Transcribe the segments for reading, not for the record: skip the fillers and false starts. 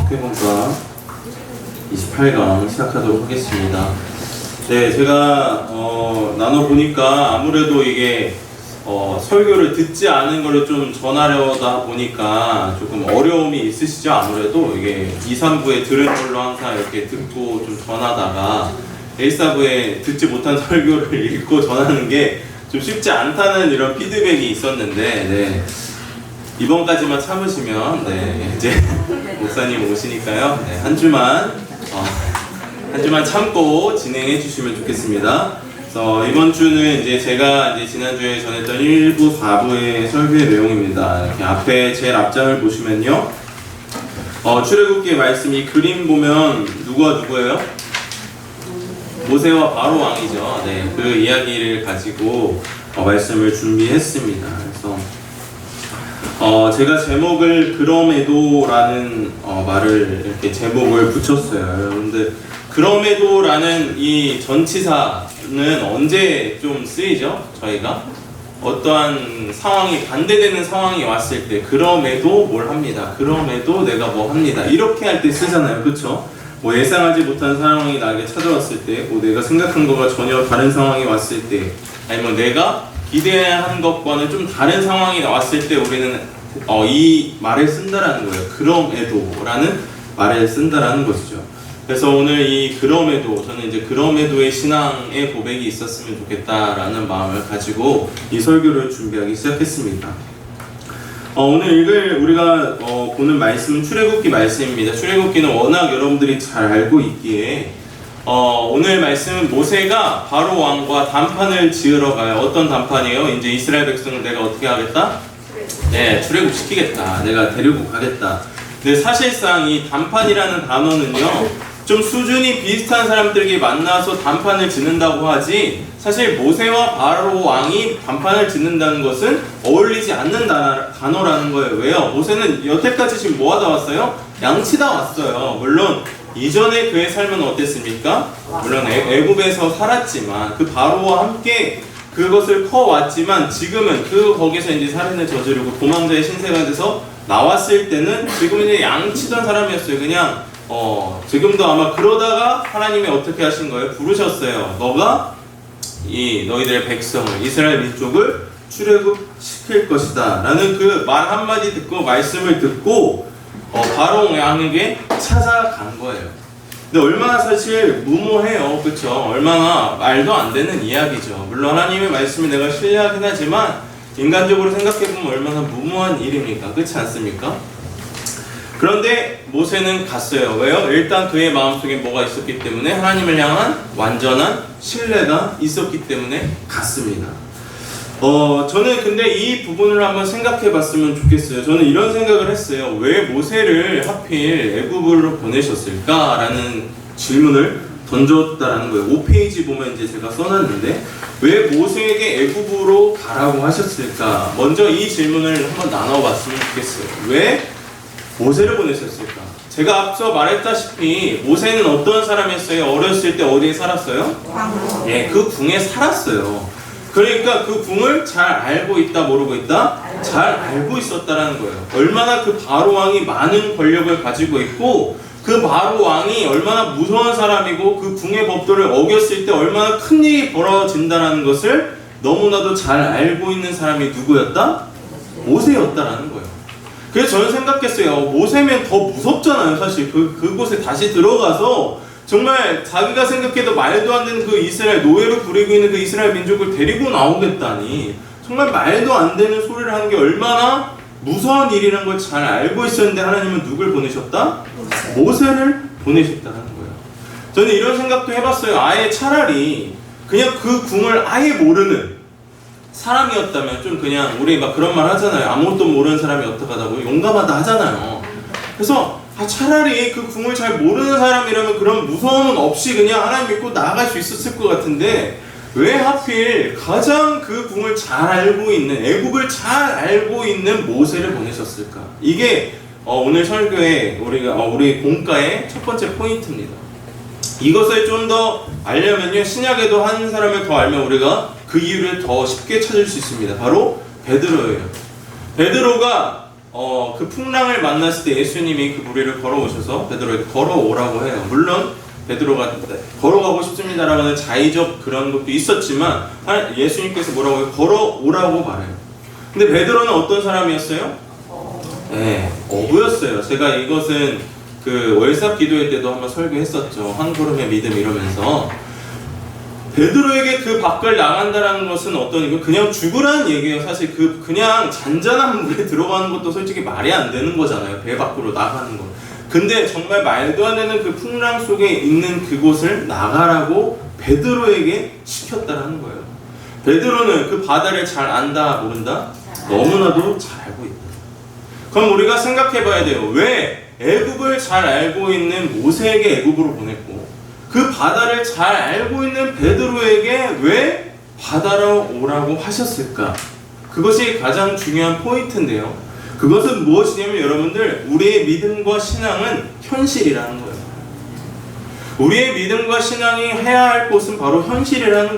학회본과 28강 시작하도록 하겠습니다. 네, 제가 나눠보니까 아무래도 이게 설교를 듣지 않은 거를 좀 전하려다 보니까 조금 어려움이 있으시죠. 아무래도 이게 2, 3부에 들은 걸로 항상 이렇게 듣고 좀 전하다가 1, 4부에 듣지 못한 설교를 읽고 전하는 게 좀 쉽지 않다는 이런 피드백이 있었는데, 네, 이번까지만 참으시면, 네, 이제 목사님 오시니까요, 네, 한 주만 참고 진행해 주시면 좋겠습니다. 그래서 이번 주는 이제 제가 이제 지난주에 전했던 1부, 4부의 설교의 내용입니다. 이렇게 앞에 제일 앞장을 보시면요, 출애굽기의 말씀이 그림 보면 누구예요? 모세와 바로 왕이죠. 네, 그 이야기를 가지고 말씀을 준비했습니다. 그래서 제가 제목을 그럼에도라는 말을 이렇게 제목을 붙였어요. 여러분들, 그럼에도라는 이 전치사는 언제 좀 쓰이죠? 저희가 어떠한 상황이 반대되는 상황이 왔을 때 그럼에도 뭘 합니다. 그럼에도 내가 뭐 합니다. 이렇게 할 때 쓰잖아요. 그렇죠? 뭐 예상하지 못한 상황이 나에게 찾아왔을 때, 뭐 내가 생각한 것과 전혀 다른 상황이 왔을 때, 아니면 내가 기대한 것과는 좀 다른 상황이 나왔을 때 우리는 이 말을 쓴다라는 거예요. 그럼에도라는 말을 쓴다라는 것이죠. 그래서 오늘 이 그럼에도, 저는 이제 그럼에도의 신앙의 고백이 있었으면 좋겠다라는 마음을 가지고 이 설교를 준비하기 시작했습니다. 오늘 우리가 보는 말씀은 출애굽기 말씀입니다. 출애굽기는 워낙 여러분들이 잘 알고 있기에 오늘 말씀은 모세가 바로 왕과 담판을 지으러 가요. 어떤 담판이에요? 이제 이스라엘 백성을 내가 어떻게 하겠다? 네, 출애굽시키겠다. 내가 데리고 가겠다. 근데 사실상 이 담판이라는 단어는요, 좀 수준이 비슷한 사람들에게 만나서 담판을 짓는다고 하지, 사실 모세와 바로 왕이 담판을 짓는다는 것은 어울리지 않는 단어라는 거예요. 왜요? 모세는 여태까지 지금 뭐 하다 왔어요? 양치다 왔어요. 물론 이전에 그의 삶은 어땠습니까? 물론 애굽에서 살았지만 그 바로와 함께 그것을 커왔지만, 지금은 거기서 이제 살인을 저지르고 도망자의 신세가 돼서 나왔을 때는 지금 이제 양치던 사람이었어요. 그냥 지금도 아마 그러다가 하나님이 어떻게 하신 거예요? 부르셨어요. 너가 너희들의 백성을, 이스라엘 민족을 출애굽시킬 것이다 라는 그 말 한마디 듣고, 말씀을 듣고 바로 왕에게 찾아간 거예요. 근데 얼마나 사실 무모해요. 그쵸? 얼마나 말도 안 되는 이야기죠. 물론 하나님의 말씀을 내가 신뢰하긴 하지만 인간적으로 생각해보면 얼마나 무모한 일입니까? 그렇지 않습니까? 그런데 모세는 갔어요. 왜요? 일단 그의 마음속에 뭐가 있었기 때문에, 하나님을 향한 완전한 신뢰가 있었기 때문에 갔습니다. 저는 근데 이 부분을 한번 생각해 봤으면 좋겠어요. 저는 이런 생각을 했어요. 왜 모세를 하필 애굽으로 보내셨을까라는 질문을 던졌다라는 거예요. 5페이지 보면 이제 제가 써놨는데, 왜 모세에게 애굽으로 가라고 하셨을까? 먼저 이 질문을 한번 나눠봤으면 좋겠어요. 왜 모세를 보내셨을까? 제가 앞서 말했다시피 모세는 어떤 사람이었어요? 어렸을 때 어디에 살았어요? 예, 그 궁에 살았어요. 그러니까 그 궁을 잘 알고 있다, 모르고 있다? 잘 알고 있었다라는 거예요. 얼마나 그 바로 왕이 많은 권력을 가지고 있고, 그 바로 왕이 얼마나 무서운 사람이고, 그 궁의 법도를 어겼을 때 얼마나 큰 일이 벌어진다는 것을 너무나도 잘 알고 있는 사람이 누구였다? 모세였다라는 거예요. 그래서 저는 생각했어요. 모세면 더 무섭잖아요. 사실 그곳에 다시 들어가서 정말 자기가 생각해도 말도 안 되는 그 이스라엘, 노예로 부리고 있는 그 이스라엘 민족을 데리고 나오겠다니, 정말 말도 안 되는 소리를 하는 게 얼마나 무서운 일이라는 걸 잘 알고 있었는데, 하나님은 누굴 보내셨다? 모세를 보내셨다는 거예요. 저는 이런 생각도 해봤어요. 아예 차라리 그냥 그 궁을 아예 모르는 사람이었다면, 좀 그냥 우리 막 그런 말 하잖아요. 아무것도 모르는 사람이 어떡하다고, 용감하다 하잖아요. 그래서 차라리 그 궁을 잘 모르는 사람이라면 그런 무서움은 없이 그냥 하나님 믿고 나아갈 수 있었을 것 같은데, 왜 하필 가장 그 궁을 잘 알고 있는, 애굽을 잘 알고 있는 모세를 보내셨을까? 이게 오늘 설교의 우리 공과의 첫 번째 포인트입니다. 이것을 좀 더 알려면요, 신약에도 한 사람을 더 알면 우리가 그 이유를 더 쉽게 찾을 수 있습니다. 바로 베드로예요. 베드로가 그 풍랑을 만났을 때 예수님이 그 무리를 걸어오셔서 베드로에게 걸어오라고 해요. 물론 베드로가 걸어가고 싶습니다라고 하는 자의적 그런 것도 있었지만 예수님께서 뭐라고 해요? 걸어오라고 말해요. 근데 베드로는 어떤 사람이었어요? 네, 어부였어요. 제가 이것은 그 월삭 기도회 때도 한번 설교했었죠. 한 걸음의 믿음 이러면서 베드로에게 그 밖을 나간다라는 것은 어떤 이거 그냥 죽으라는 얘기예요. 사실 그냥 잔잔한 물에 들어가는 것도 솔직히 말이 안 되는 거잖아요. 배 밖으로 나가는 거. 근데 정말 말도 안 되는 그 풍랑 속에 있는 그곳을 나가라고 베드로에게 시켰다라는 거예요. 베드로는 그 바다를 잘 안다 모른다? 너무나도 잘 알고 있다. 그럼 우리가 생각해 봐야 돼요. 왜 애굽을 잘 알고 있는 모세에게 애굽으로 보냈고 그 바다를 잘 알고 있는 베드로에게 왜 바다로 오라고 하셨을까? 그것이 가장 중요한 포인트인데요. 그것은 무엇이냐면 여러분들, 우리의 믿음과 신앙은 현실이라는 거예요. 우리의 믿음과 신앙이 해야 할 곳은 바로 현실이라는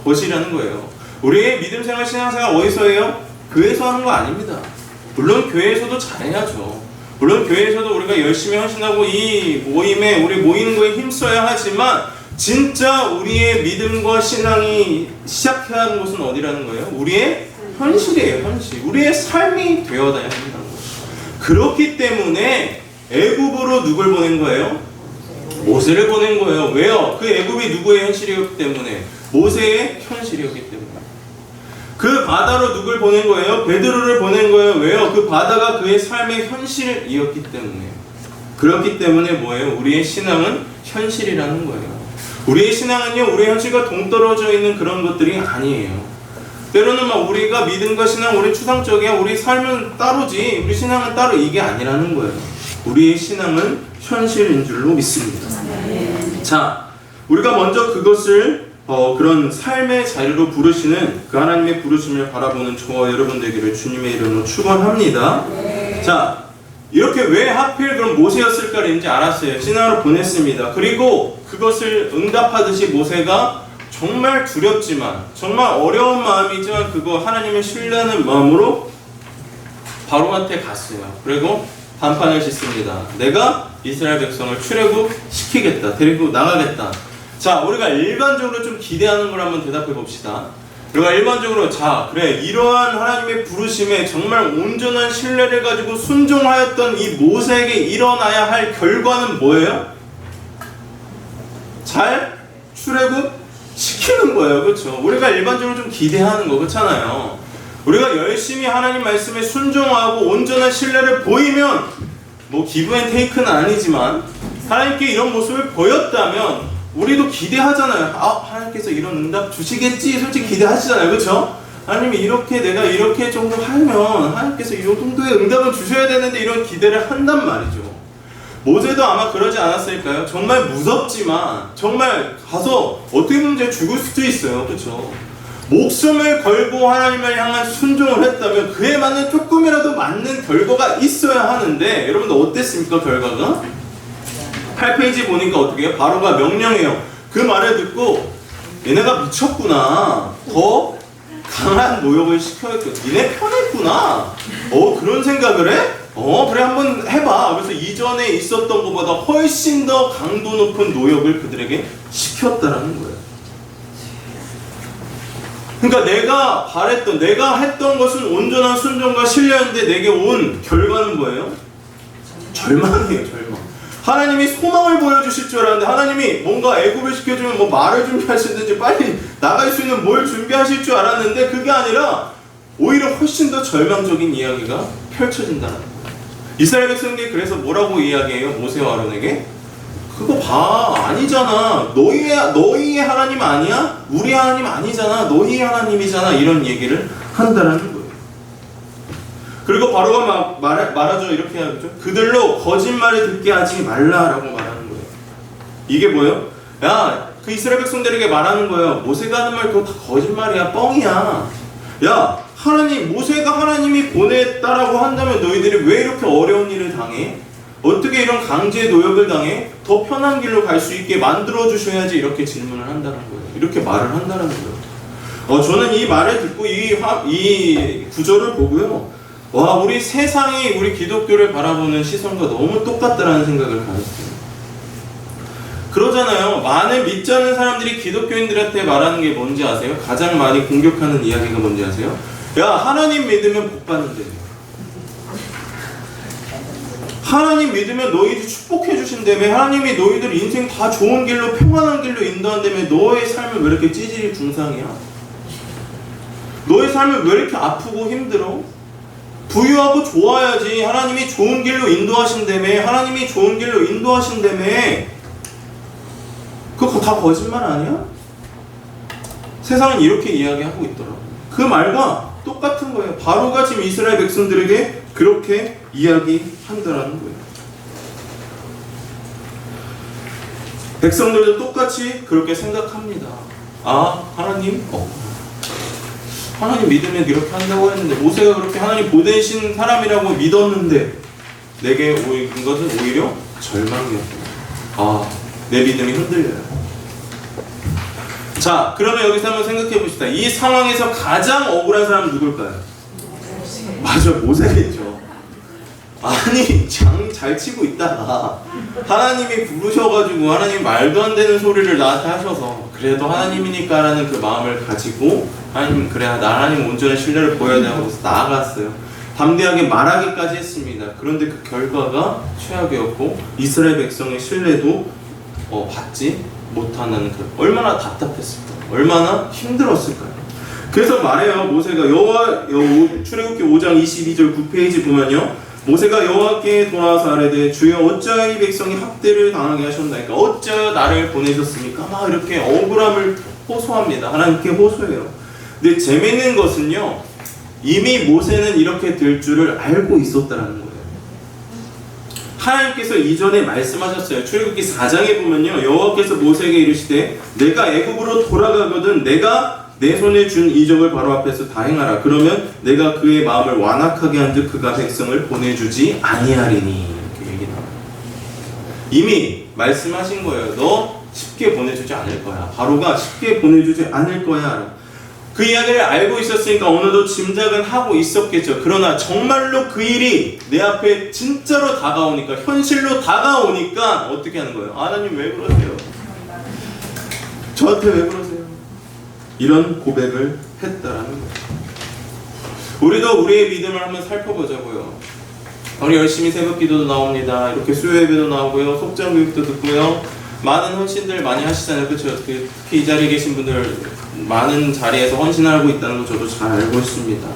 것이라는 거예요. 우리의 믿음 생활, 신앙 생활 어디서 해요? 교회에서 하는 거 아닙니다. 물론 교회에서도 잘해야죠. 물론 교회에서도 우리가 열심히 헌신하고 이 모임에 우리 모이는 거에 힘써야 하지만 진짜 우리의 믿음과 신앙이 시작해야 하는 곳은 어디라는 거예요? 우리의 현실이에요. 현실. 우리의 삶이 되어야 한다는 거예요. 그렇기 때문에 애굽으로 누굴 보낸 거예요? 모세를 보낸 거예요. 왜요? 그 애굽이 누구의 현실이었기 때문에? 모세의 현실이었기 때문에. 그 바다로 누굴 보낸 거예요? 베드로를 보낸 거예요. 왜요? 그 바다가 그의 삶의 현실이었기 때문에. 그렇기 때문에 뭐예요? 우리의 신앙은 현실이라는 거예요. 우리의 신앙은요, 우리의 현실과 동떨어져 있는 그런 것들이 아니에요. 때로는 막 우리가 믿음과 신앙, 우리 추상적이야, 우리 삶은 따로지, 우리 신앙은 따로, 이게 아니라는 거예요. 우리의 신앙은 현실인 줄로 믿습니다. 자, 우리가 먼저 그것을 그런 삶의 자리로 부르시는 그 하나님의 부르심을 바라보는 저와 여러분 되기를 주님의 이름으로 축원합니다. 자, 이렇게 왜 하필 그럼 모세였을까를 이제 알았어요. 신앙으로 보냈습니다. 그리고 그것을 응답하듯이 모세가 정말 두렵지만 정말 어려운 마음이지만 그거 하나님을 신뢰하는 마음으로 바로한테 갔어요. 그리고 단판을 짓습니다. 내가 이스라엘 백성을 출애굽시키겠다. 데리고 나가겠다. 자, 우리가 일반적으로 좀 기대하는 걸 한번 대답해 봅시다. 우리가 일반적으로 자, 그래, 이러한 하나님의 부르심에 정말 온전한 신뢰를 가지고 순종하였던 이 모세에게 일어나야 할 결과는 뭐예요? 잘 출애굽 시키는 거예요. 그렇죠? 우리가 일반적으로 좀 기대하는 거 그렇잖아요. 우리가 열심히 하나님 말씀에 순종하고 온전한 신뢰를 보이면 뭐 기브 앤 테이크는 아니지만 하나님께 이런 모습을 보였다면 우리도 기대하잖아요. 하나님께서 이런 응답 주시겠지 솔직히 기대하시잖아요. 그렇죠? 하나님이 이렇게 내가 이렇게 정도 하면 하나님께서 이 정도의 응답을 주셔야 되는데 이런 기대를 한단 말이죠. 모세도 아마 그러지 않았을까요? 정말 무섭지만 정말 가서 어떻게 보면 이제 죽을 수도 있어요. 그렇죠? 목숨을 걸고 하나님을 향한 순종을 했다면 그에 맞는 조금이라도 맞는 결과가 있어야 하는데 여러분들 어땠습니까? 결과가? 8페이지 보니까 어떻게 해요? 바로가 명령해요. 그 말을 듣고 얘네가 미쳤구나. 더 강한 노역을 시켜야겠다. 니네 편했구나. 그런 생각을 해? 그래 한번 해봐. 그래서 이전에 있었던 것보다 훨씬 더 강도 높은 노역을 그들에게 시켰다라는 거예요. 그러니까 내가 바랬던, 내가 했던 것은 온전한 순종과 신뢰였는데 내게 온 결과는 뭐예요? 절망이에요, 절망. 하나님이 소망을 보여주실 줄 알았는데 하나님이 뭔가 애굽을 시켜주면 뭐 말을 준비하시든지 빨리 나갈 수 있는 뭘 준비하실 줄 알았는데 그게 아니라 오히려 훨씬 더 절망적인 이야기가 펼쳐진다는 거예요. 이스라엘 백성들이 그래서 뭐라고 이야기해요? 모세와 아론에게? 그거 봐, 아니잖아. 너희의 하나님 아니야? 우리 하나님 아니잖아. 너희의 하나님이잖아. 이런 얘기를 한다는 거예요. 그리고 바로가 말하죠. 이렇게 하죠. 그들로 거짓말을 듣게 하지 말라라고 말하는 거예요. 이게 뭐예요? 야, 그 이스라엘 백성들에게 말하는 거예요. 모세가 하는 말 그거 다 거짓말이야. 뻥이야. 야, 모세가 하나님이 보냈다라고 한다면 너희들이 왜 이렇게 어려운 일을 당해? 어떻게 이런 강제 노역을 당해? 더 편한 길로 갈 수 있게 만들어 주셔야지. 이렇게 질문을 한다는 거예요. 이렇게 말을 한다는 거예요. 저는 이 말을 듣고 이 구절을 보고요. 와, 우리 세상이 우리 기독교를 바라보는 시선과 너무 똑같다라는 생각을 가졌어요. 그러잖아요. 많은 믿지 않는 사람들이 기독교인들한테 말하는 게 뭔지 아세요? 가장 많이 공격하는 이야기가 뭔지 아세요? 야, 하나님 믿으면 복 받는데. 하나님 믿으면 너희들 축복해 주신다며. 하나님이 너희들 인생 다 좋은 길로 평안한 길로 인도한다며. 너의 삶은 왜 이렇게 찌질이 중상이야? 너의 삶은 왜 이렇게 아프고 힘들어? 부유하고 좋아야지. 하나님이 좋은 길로 인도하신다며. 하나님이 좋은 길로 인도하신다며. 그거 다 거짓말 아니야? 세상은 이렇게 이야기하고 있더라고. 그 말과 똑같은 거예요. 바로가 지금 이스라엘 백성들에게 그렇게 이야기한다라는 거예요. 백성들도 똑같이 그렇게 생각합니다. 아, 하나님? 하나님 믿으면 이렇게 한다고 했는데, 모세가 그렇게 하나님 보내신 사람이라고 믿었는데 내게 오인 것은 오히려 절망이었다. 아, 내 믿음이 흔들려요. 자, 그러면 여기서 한번 생각해 봅시다. 이 상황에서 가장 억울한 사람은 누굴까요? 맞아, 모세겠죠. 아니, 장 잘 치고 있다가 하나님이 부르셔가지고 하나님 말도 안 되는 소리를 나한테 하셔서 그래도 하나님이니까 라는 그 마음을 가지고 하나님, 그래, 나 하나님 온전한 신뢰를 보여야 되고 나아갔어요. 담대하게 말하기까지 했습니다. 그런데 그 결과가 최악이었고 이스라엘 백성의 신뢰도 받지 못하는 얼마나 답답했을까, 얼마나 힘들었을까요? 그래서 말해요. 모세가 출애굽기 5장 22절 9페이지 보면요, 모세가 여호와께 돌아와서 아뢰되 주여 어찌하여 이 백성이 학대를 당하게 하셨나이까? 어찌하여 나를 보내셨습니까? 막 이렇게 억울함을 호소합니다. 하나님께 호소해요. 근데 재미있는 것은요, 이미 모세는 이렇게 될 줄을 알고 있었다는 거예요. 하나님께서 이전에 말씀하셨어요. 출애굽기 4장에 보면요, 여호와께서 모세에게 이르시되 내가 애굽으로 돌아가거든 내가 내 손에 준 이적을 바로 앞에서 다 행하라. 그러면 내가 그의 마음을 완악하게 한즉 그가 백성을 보내주지 아니하리니. 이렇게 얘기합니다. 이미 말씀하신 거예요. 너 쉽게 보내주지 않을 거야. 바로가 쉽게 보내주지 않을 거야. 그 이야기를 알고 있었으니까 어느덧 짐작은 하고 있었겠죠. 그러나 정말로 그 일이 내 앞에 진짜로 다가오니까, 현실로 다가오니까 어떻게 하는 거예요? 하나님 왜 그러세요? 저한테 왜 그러세요? 이런 고백을 했다라는 거예요. 우리도 우리의 믿음을 한번 살펴보자고요. 우리 열심히 새벽 기도도 나옵니다. 이렇게 수요 예배도 나오고요. 속죄 교육도 듣고요. 많은 헌신들 많이 하시잖아요. 그렇죠? 특히 이 자리에 계신 분들 많은 자리에서 헌신하고 있다는 거 저도 잘 알고 있습니다.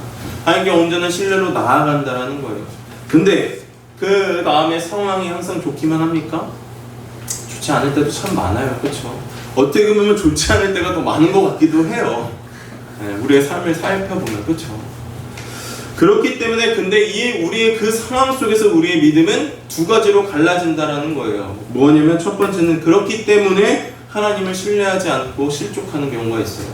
하나님께 온전한 신뢰로 나아간다라는 거예요. 근데 그 다음에 상황이 항상 좋기만 합니까? 좋지 않을 때도 참 많아요. 그렇죠? 어떻게 보면 좋지 않을 때가 더 많은 것 같기도 해요. 네, 우리의 삶을 살펴보면. 그렇죠? 그렇기 때문에 근데 우리의 그 상황 속에서 우리의 믿음은 두 가지로 갈라진다라는 거예요. 뭐냐면 첫 번째는 그렇기 때문에 하나님을 신뢰하지 않고 실족하는 경우가 있어요.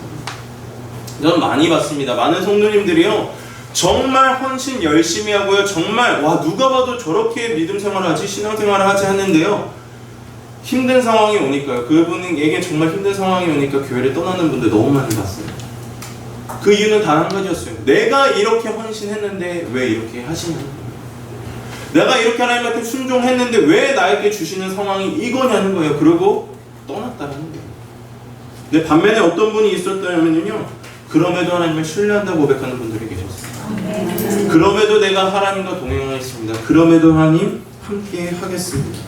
저는 많이 봤습니다. 많은 성도님들이요, 정말 헌신 열심히 하고요, 정말 와 누가 봐도 저렇게 믿음 생활을 하지, 신앙생활을 하지 하는데요, 힘든 상황이 오니까요, 그분에게 정말 힘든 상황이 오니까 교회를 떠나는 분들 너무 많이 봤어요. 그 이유는 단 한 가지였어요. 내가 이렇게 헌신했는데 왜 이렇게 하시냐는 거예요. 내가 이렇게 하나님한테 순종했는데 왜 나에게 주시는 상황이 이거냐는 거예요. 그리고 떠났다는 거예요. 근데 반면에 어떤 분이 있었다면요, 그럼에도 하나님을 신뢰한다고 고백하는 분들이 계셨어요. 그럼에도 내가 하나님과 동행하겠습니다. 그럼에도 하나님 함께 하겠습니다.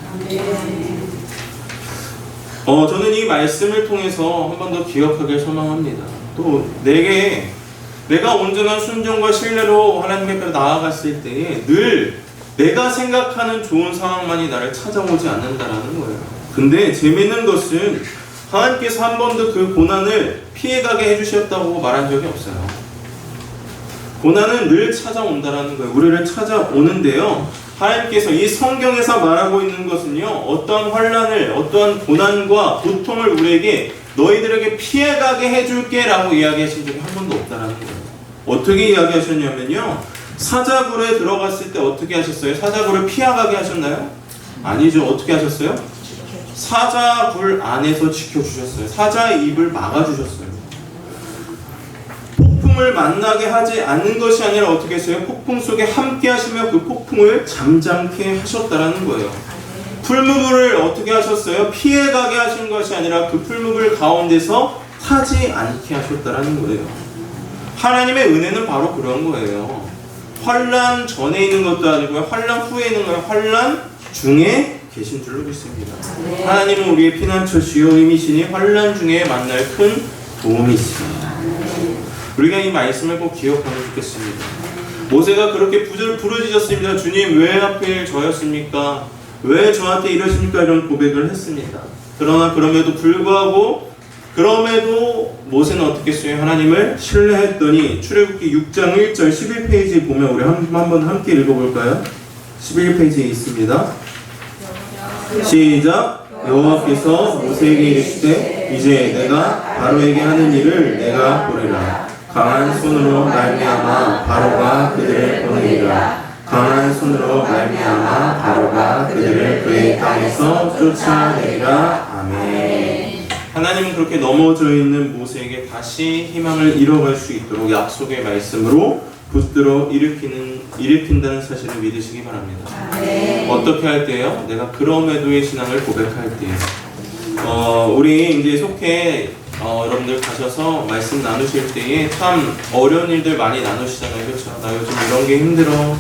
저는 이 말씀을 통해서 한 번 더 기억하길 소망합니다. 또 내가 온전한 순종과 신뢰로 하나님 앞에 나아갔을 때에 늘 내가 생각하는 좋은 상황만이 나를 찾아오지 않는다라는 거예요. 근데 재미있는 것은 하나님께서 한 번도 그 고난을 피해가게 해주셨다고 말한 적이 없어요. 고난은 늘 찾아온다라는 거예요. 우리를 찾아오는데요, 하나님께서 이 성경에서 말하고 있는 것은요, 어떠한 환난을, 어떠한 고난과 고통을 우리에게, 너희들에게 피해가게 해줄게 라고 이야기하신 적이 한 번도 없다라는 거예요. 어떻게 이야기하셨냐면요, 사자굴에 들어갔을 때 어떻게 하셨어요? 사자굴을 피해가게 하셨나요? 아니죠. 어떻게 하셨어요? 사자굴 안에서 지켜주셨어요. 사자의 입을 막아주셨어요. 폭풍 폭풍을 만나게 하지 않는 것이 아니라 어떻게 했어요? 폭풍 속에 함께 하시며 그 폭풍을 잠잠케 하셨다라는 거예요. 풀무불을 어떻게 하셨어요? 피해가게 하신 것이 아니라 그 풀무불 가운데서 타지 않게 하셨다라는 거예요. 하나님의 은혜는 바로 그런 거예요. 환난 전에 있는 것도 아니고요. 환난 후에 있는 거예요. 환난 중에 계신 줄로 믿습니다. 하나님은 우리의 피난처시요 힘이시니 환난 중에 만날 큰 도움이십니다. 우리가 이 말씀을 꼭 기억하면 좋겠습니다. 모세가 그렇게 부르짖었습니다. 주님, 왜 하필 저였습니까? 왜 저한테 이러십니까? 이런 고백을 했습니다. 그러나 그럼에도 모세는 어떻게 했어요? 하나님을 신뢰했더니 출애굽기 6장 1절 11페이지 보면 우리 한번 함께 읽어볼까요? 11페이지에 있습니다. 시작. 여호와께서 모세에게 이르시되 이제 내가 바로에게 하는 일을 내가 보리라. 강한 손으로 말미암아 바로가 그들을 보내리라. 강한 손으로 말미암아 바로가 그들을 그의 땅에서 쫓아내리라. 아멘. 하나님은 그렇게 넘어져 있는 모세에게 다시 희망을 잃어갈 수 있도록 약속의 말씀으로 붙들어 일으킨다는 사실을 믿으시기 바랍니다. 어떻게 할 때요? 내가 그럼에도의 신앙을 고백할 때요. 우리 이제 속해 여러분들 가셔서 말씀 나누실 때에 참 어려운 일들 많이 나누시잖아요. 그렇죠? 나 요즘 이런 게 힘들어.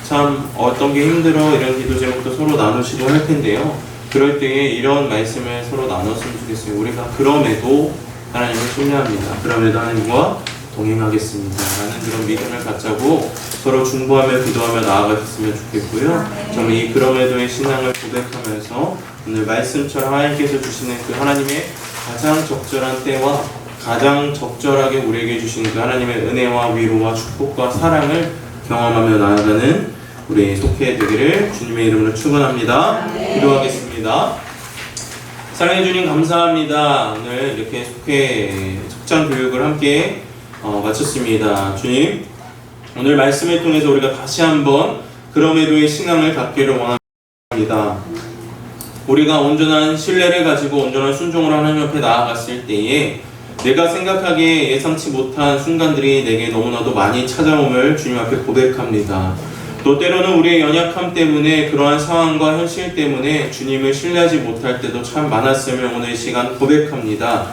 참 어떤 게 힘들어. 이런 기도 제목도 서로 나누시고 할 텐데요. 그럴 때에 이런 말씀을 서로 나눴으면 좋겠어요. 우리가 그럼에도 하나님을 신뢰합니다. 그럼에도 하나님과 동행하겠습니다. 라는 그런 믿음을 갖자고 서로 중보하며 기도하며 나아가셨으면 좋겠고요. 정말 이 그럼에도의 신앙을 고백하면서 오늘 말씀처럼 하나님께서 주시는 그 하나님의 가장 적절한 때와 가장 적절하게 우리에게 주시는 그 하나님의 은혜와 위로와 축복과 사랑을 경험하며 나아가는 우리 속해 되기를 주님의 이름으로 축원합니다. 기도하겠습니다. 사랑해 주님 감사합니다. 오늘 이렇게 속해 속장 교육을 함께 마쳤습니다. 주님, 오늘 말씀을 통해서 우리가 다시 한번 그럼에도의 신앙을 갖기를 원합니다. 우리가 온전한 신뢰를 가지고 온전한 순종을 하나님 앞에 나아갔을 때에 내가 생각하기에 예상치 못한 순간들이 내게 너무나도 많이 찾아옴을 주님 앞에 고백합니다. 또 때로는 우리의 연약함 때문에 그러한 상황과 현실 때문에 주님을 신뢰하지 못할 때도 참 많았으며 오늘 이 시간 고백합니다.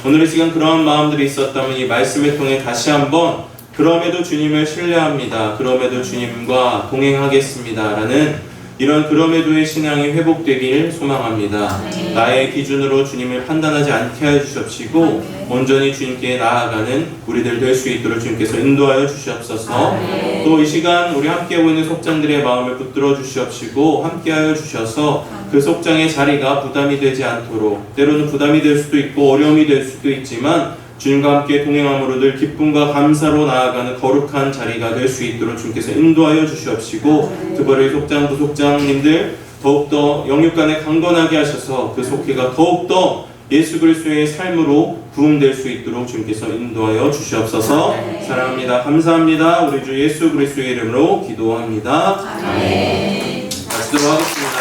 오늘 이 시간 그러한 마음들이 있었다면 이 말씀을 통해 다시 한번 그럼에도 주님을 신뢰합니다. 그럼에도 주님과 동행하겠습니다. 라는 이런 그럼에도의 신앙이 회복되길 소망합니다. 나의 기준으로 주님을 판단하지 않게 하여 주시옵시고 온전히 주님께 나아가는 우리들 될 수 있도록 주님께서 인도하여 주시옵소서. 또 이 시간 우리 함께하고 있는 속장들의 마음을 붙들어 주시옵시고 함께하여 주셔서 그 속장의 자리가 부담이 되지 않도록, 때로는 부담이 될 수도 있고 어려움이 될 수도 있지만 주님과 함께 동행함으로 늘 기쁨과 감사로 나아가는 거룩한 자리가 될 수 있도록 주님께서 인도하여 주시옵시고 특별히 속장, 부속장님들 더욱더 영육간에 강건하게 하셔서 그 속회가 더욱더 예수 그리스도의 삶으로 부흥될 수 있도록 주님께서 인도하여 주시옵소서. 사랑합니다. 감사합니다. 우리 주 예수 그리스도의 이름으로 기도합니다. 아멘. 기도하겠습니다.